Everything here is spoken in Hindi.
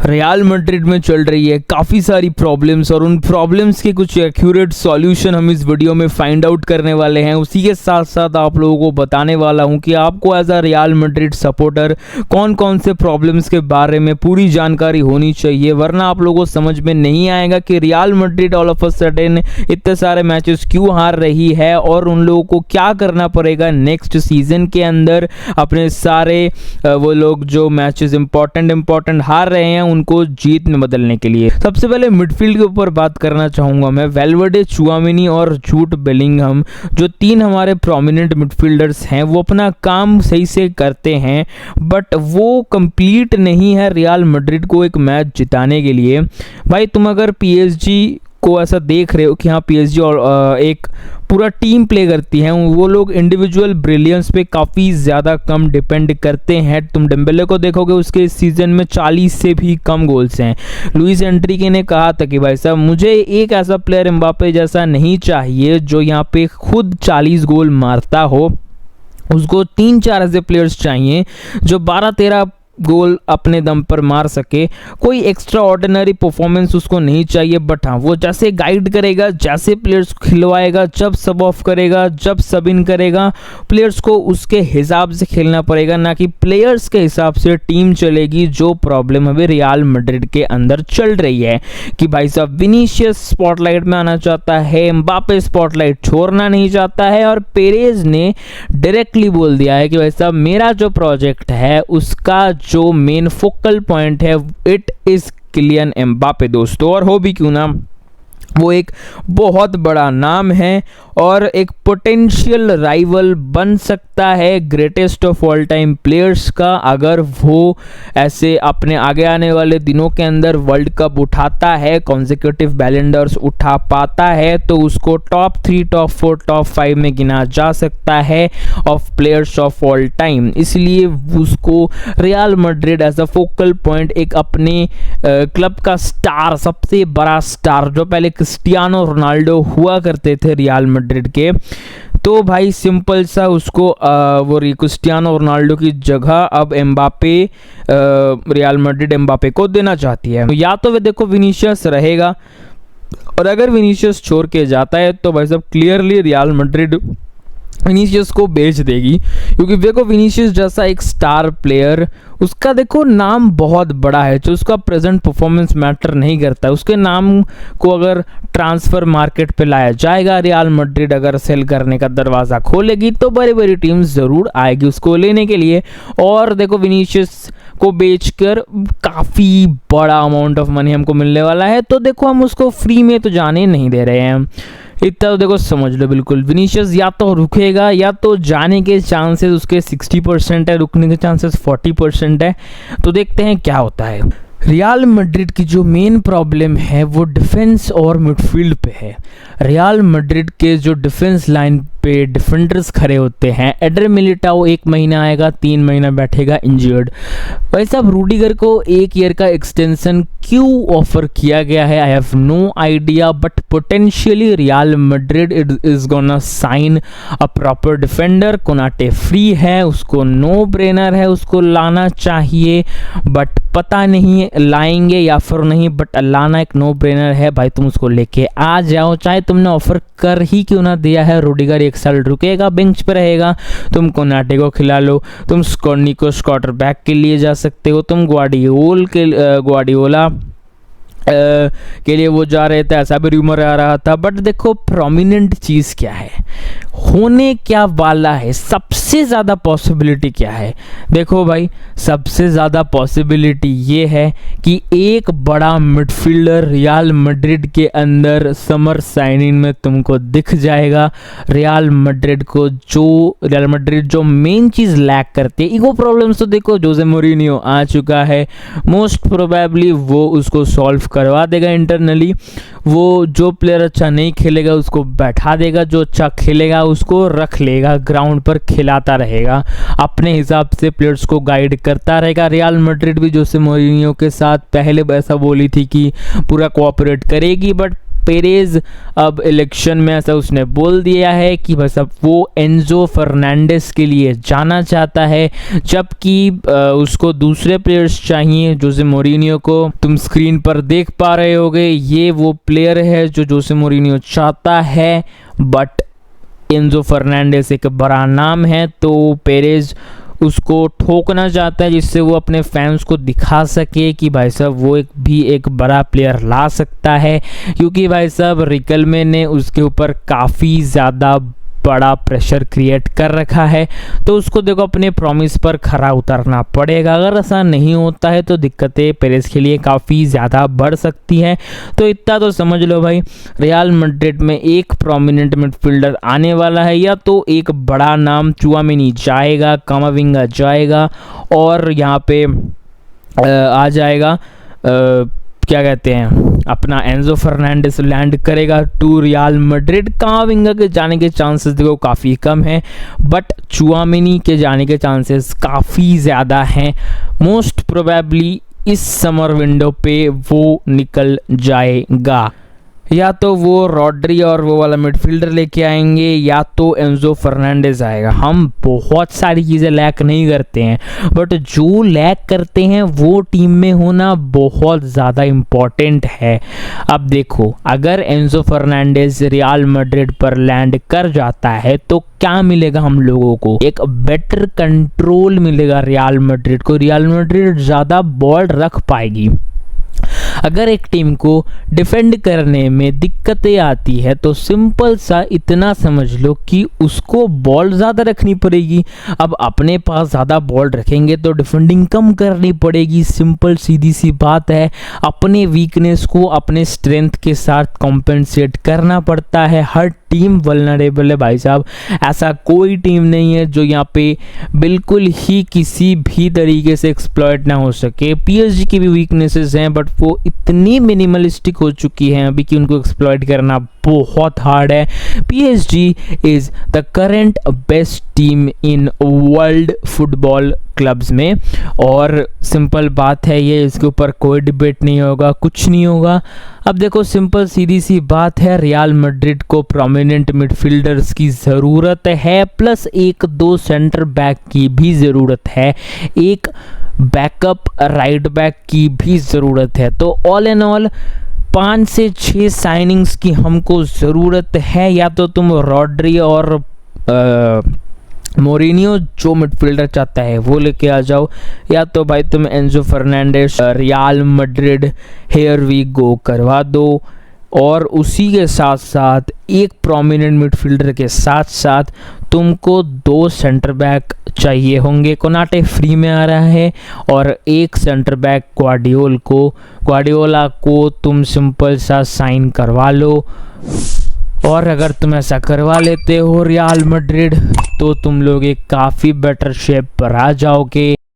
रियल मैड्रिड में चल रही है काफ़ी सारी प्रॉब्लम्स, और उन प्रॉब्लम्स के कुछ एक्यूरेट सॉल्यूशन हम इस वीडियो में फाइंड आउट करने वाले हैं। उसी के साथ साथ आप लोगों को बताने वाला हूं कि आपको as a Real Madrid supporter कौन कौन से प्रॉब्लम्स के बारे में पूरी जानकारी होनी चाहिए, वरना आप लोगों को समझ में नहीं आएगा कि real Madrid all of a sudden इतने सारे मैचेस क्यों हार रही है और उन लोगों को क्या करना पड़ेगा नेक्स्ट सीजन के अंदर अपने सारे वो लोग जो मैचेस इंपॉर्टेंट हार रहे हैं उनको जीत में बदलने के लिए। सबसे पहले मिडफील्ड के ऊपर बात करना चाहूंगा मैं। वेल्वर्डे, चुआमिनी और जूट बेलिंगहम जो तीन हमारे प्रोमिनेंट मिडफील्डर्स हैं वो अपना काम सही से करते हैं, बट वो कंप्लीट नहीं है रियल मैड्रिड को एक मैच जिताने के लिए। भाई तुम अगर पीएसजी को ऐसा देख रहे हो कि हाँ पीएसजी और एक पूरा टीम प्ले करती है, वो लोग इंडिविजुअल ब्रिलियंस पे काफ़ी ज़्यादा कम डिपेंड करते हैं। तुम डेम्बेले को देखोगे उसके इस सीज़न में 40 से भी कम गोल्स हैं। लुइस एंट्रिके ने कहा था कि भाई साहब मुझे एक ऐसा प्लेयर एम्बापे जैसा नहीं चाहिए जो यहाँ पे खुद 40 गोल मारता हो, उसको 3-4 ऐसे प्लेयर्स चाहिए जो 12-13 गोल अपने दम पर मार सके। कोई एक्स्ट्रा ऑर्डिनरी परफॉर्मेंस उसको नहीं चाहिए, बट हाँ वो जैसे गाइड करेगा, जैसे प्लेयर्स को खिलवाएगा, जब सब ऑफ करेगा, जब सब इन करेगा, प्लेयर्स को उसके हिसाब से खेलना पड़ेगा, ना कि प्लेयर्स के हिसाब से टीम चलेगी। जो प्रॉब्लम अभी रियल मैड्रिड के अंदर चल रही है कि भाई साहब विनीशियस स्पॉटलाइट में आना चाहता है, एम्बापे स्पॉटलाइट छोड़ना नहीं चाहता है, और पेरेज ने डायरेक्टली बोल दिया है कि भाई साहब मेरा जो प्रोजेक्ट है उसका जो मेन फोकल पॉइंट है इट इज किलियन एम्बापे दोस्तों। और हो भी क्यों ना, वो एक बहुत बड़ा नाम है और एक पोटेंशियल राइवल बन सकता है greatest of all time players का, अगर वो ऐसे अपने आगे आने वाले दिनों के अंदर वर्ल्ड कप उठाता है, कॉन्जिक्यूटिव बैलन डॉर्स उठा पाता है, तो उसको टॉप 3, टॉप 4, टॉप 5 में गिना जा सकता है of players of all time. इसलिए उसको Real Madrid as a focal point, एक अपने क्लब का स्टार, सबसे बड़ा स्टार जो पहले क्रिस्टियानो रोनाल्डो हुआ करते थे रियल मैड्रिड के, तो भाई सिंपल सा उसको वो क्रिस्टियानो रोनाल्डो की जगह अब एम्बापे, रियल मैड्रिड एम्बापे को देना चाहती है। या तो वे देखो विनीशियस रहेगा, और अगर विनीशियस छोड़ के जाता है तो भाई साहब क्लियरली रियल मैड्रिड विनीशियस को बेच देगी, क्योंकि देखो विनीशियस जैसा एक स्टार प्लेयर, उसका देखो नाम बहुत बड़ा है, जो उसका प्रेजेंट परफॉर्मेंस मैटर नहीं करता है। उसके नाम को अगर ट्रांसफ़र मार्केट पे लाया जाएगा, रियल मैड्रिड अगर सेल करने का दरवाज़ा खोलेगी तो बड़ी बड़ी टीम ज़रूर आएगी उसको लेने के लिए। और देखो विनीशियस को बेचकर काफ़ी बड़ा अमाउंट ऑफ मनी हमको मिलने वाला है, तो देखो हम उसको फ्री में तो जाने नहीं दे रहे हैं, इतना तो देखो समझ लो बिल्कुल। विनीशियस या तो रुकेगा या तो जाने के चांसेस उसके 60% है, रुकने के चांसेस 40% है, तो देखते हैं क्या होता है। रियल मैड्रिड की जो मेन प्रॉब्लम है वो डिफेंस और मिडफील्ड पे है। रियल मैड्रिड के जो डिफेंस लाइन पे डिफेंडर्स खड़े होते हैं, एडर मिलिटाओ 1 महीना आएगा, 3 महीना बैठेगा इंजर्ड। वैसे अब रूडिगर को 1 ईयर का एक्सटेंशन क्यों ऑफर किया गया है, I have no idea, but potentially Real Madrid is gonna sign a proper defender. Konate free है, उसको नो ब्रेनर है, उसको लाना चाहिए, बट पता नहीं लाएंगे या फिर नहीं, बट लाना एक नो ब्रेनर है। भाई तुम उसको लेके आ जाओ, चाहे तुमने ऑफर कर ही क्यों ना दिया है। रूडिगर 1 साल रुकेगा, बेंच पे रहेगा, तुम कोनाटे को खिला लो, तुम निको स्कॉटर बैक के लिए जा सकते हो, तुम ग्वार्डियोला के लिए वो जा रहे थे, ऐसा भी रूमर आ रहा था। बट देखो प्रोमिनेंट चीज़ क्या है, होने क्या वाला है, सबसे ज़्यादा पॉसिबिलिटी क्या है। देखो भाई सबसे ज़्यादा पॉसिबिलिटी ये है कि एक बड़ा मिडफील्डर रियल मैड्रिड के अंदर समर साइनिंग में तुमको दिख जाएगा। रियल मैड्रिड जो मेन चीज़ लैक करती है, ईगो प्रॉब्लम्स, तो देखो जोसे मोरिनियो आ चुका है, मोस्ट प्रोबेबली वो उसको सॉल्व करवा देगा इंटरनली। वो जो प्लेयर अच्छा नहीं खेलेगा उसको बैठा देगा, जो अच्छा खेलेगा उसको रख लेगा, ग्राउंड पर खिलाता रहेगा, अपने हिसाब से प्लेयर्स को गाइड करता रहेगा। रियल मैड्रिड भी जोसे मोरिनियो के साथ पहले ऐसा बोली थी कि पूरा कोऑपरेट करेगी, बट पेरेज अब इलेक्शन में ऐसा उसने बोल दिया है कि बस अब वो एंजो फर्नांडिस के लिए जाना चाहता है, जबकि उसको दूसरे प्लेयर्स चाहिए। जोसे मोरिनियो को तुम स्क्रीन पर देख पा रहे होगे, ये वो प्लेयर है जो जोसे मोरिनियो चाहता है, बट एंजो फर्नांडिस एक बड़ा नाम है, तो पेरेज उसको ठोकना चाहता है, जिससे वो अपने फैंस को दिखा सके कि भाई साहब वो एक बड़ा प्लेयर ला सकता है। क्योंकि भाई साहब रिकल्मे ने उसके ऊपर काफ़ी ज़्यादा बड़ा प्रेशर क्रिएट कर रखा है, तो उसको देखो अपने प्रॉमिस पर खरा उतरना पड़ेगा। अगर ऐसा नहीं होता है तो दिक्कतें पेरेज के लिए काफ़ी ज़्यादा बढ़ सकती है। तो इतना तो समझ लो भाई, रियल मैड्रिड में एक प्रोमिनेंट मिडफील्डर आने वाला है, या तो एक बड़ा नाम चुआमेनी जाएगा, कामाविंगा जाएगा, और यहाँ पे आ जाएगा क्या कहते हैं अपना एंजो फर्नांडिस लैंड करेगा टू रियल मैड्रिड। कामाविंगा के जाने के चांसेस देखो काफ़ी कम हैं, बट चुआमेनी के जाने के चांसेस काफ़ी ज़्यादा हैं। मोस्ट प्रोबेबली इस समर विंडो पे वो निकल जाएगा। या तो वो रॉड्री और वो वाला मिडफील्डर लेके आएंगे, या तो एंजो फर्नांडिस आएगा। हम बहुत सारी चीज़ें लैक नहीं करते हैं, बट जो लैक करते हैं वो टीम में होना बहुत ज़्यादा इम्पॉर्टेंट है। अब देखो, अगर एंजो फर्नांडिस रियल मैड्रिड पर लैंड कर जाता है तो क्या मिलेगा हम लोगों को? एक बेटर कंट्रोल मिलेगा रियल मैड्रिड को। रियल मैड्रिड ज़्यादा बॉल रख पाएगी। अगर एक टीम को डिफेंड करने में दिक्कतें आती है तो सिंपल सा इतना समझ लो कि उसको बॉल ज़्यादा रखनी पड़ेगी। अब अपने पास ज़्यादा बॉल रखेंगे तो डिफेंडिंग कम करनी पड़ेगी। सिंपल सीधी सी बात है, अपने वीकनेस को अपने स्ट्रेंथ के साथ कॉम्पेंसेट करना पड़ता है। हर टीम वल्नरेबल है भाई साहब, ऐसा कोई टीम नहीं है जो यहाँ पे बिल्कुल ही किसी भी तरीके से एक्सप्लॉइट ना हो सके। पीएसजी की भी वीकनेसेस हैं, बट वो इतनी मिनिमलिस्टिक हो चुकी हैं अभी कि उनको एक्सप्लॉइट करना बहुत हार्ड है। PSG is the current best team in world football clubs में, और सिंपल बात है ये, इसके ऊपर कोई डिबेट नहीं होगा, कुछ नहीं होगा। अब देखो, सिंपल सीधी सी बात है, रियल मैड्रिड को प्रोमिनेंट मिडफील्डर्स की ज़रूरत है, प्लस एक दो सेंटर बैक की भी ज़रूरत है, एक बैकअप राइट बैक की भी ज़रूरत है। तो ऑल एंड ऑल 5 से 6 साइनिंग्स की हमको ज़रूरत है। या तो तुम रॉड्री और मोरिनियो जो मिडफील्डर चाहता है वो लेके आ जाओ, या तो भाई तुम Enzo Fernandez Real Madrid here we go करवा दो। और उसी के साथ साथ एक प्रोमिनेंट मिडफील्डर के साथ साथ तुमको 2 सेंटर बैक चाहिए होंगे। कोनाटे फ्री में आ रहा है, और एक सेंटर बैक ग्वार्डियोला को तुम सिंपल सा साइन करवा लो। और अगर तुम ऐसा करवा लेते हो रियल मैड्रिड, तो तुम लोग एक काफ़ी बेटर शेप पर आ जाओगे।